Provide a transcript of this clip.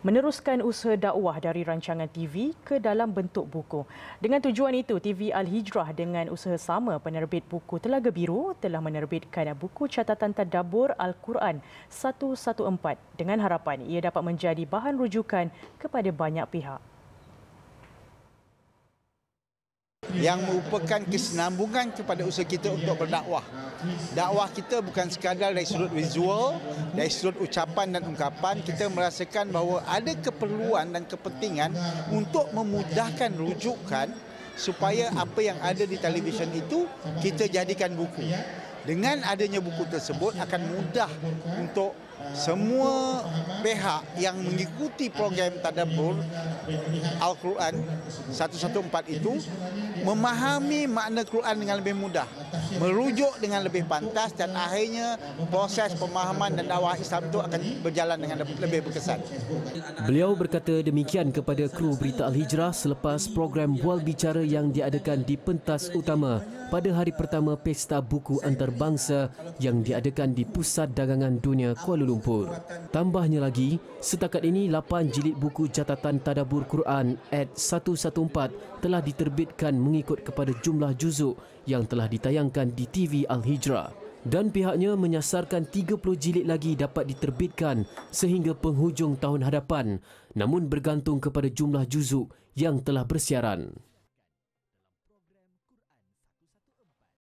meneruskan usaha dakwah dari rancangan TV ke dalam bentuk buku. Dengan tujuan itu, TV Al-Hijrah dengan usaha sama penerbit buku Telaga Biru telah menerbitkan buku catatan tadabbur Al-Quran 114 dengan harapan ia dapat menjadi bahan rujukan kepada banyak pihak. Yang merupakan kesinambungan kepada usaha kita untuk berdakwah. Dakwah kita bukan sekadar dari sudut visual, dari sudut ucapan dan ungkapan. Kita merasakan bahawa ada keperluan dan kepentingan untuk memudahkan rujukan supaya apa yang ada di televisyen itu kita jadikan buku. Dengan adanya buku tersebut akan mudah untuk semua pihak yang mengikuti program tadabbur Al-Quran 114 itu memahami makna Quran dengan lebih mudah, merujuk dengan lebih pantas dan akhirnya proses pemahaman dan dakwah Islam itu akan berjalan dengan lebih berkesan. Beliau berkata demikian kepada kru Berita Al-Hijrah selepas program Bual Bicara yang diadakan di pentas utama pada hari pertama Pesta Buku Antarabangsa yang diadakan di Pusat Dagangan Dunia Kuala Lumpur. Tambahnya lagi, setakat ini 8 jilid buku catatan tadabbur Quran Ad 114 telah diterbitkan mengikut kepada jumlah juzuk yang telah ditayangkan di TV Al-Hijrah. Dan pihaknya menyasarkan 30 jilid lagi dapat diterbitkan sehingga penghujung tahun hadapan, namun bergantung kepada jumlah juzuk yang telah bersiaran.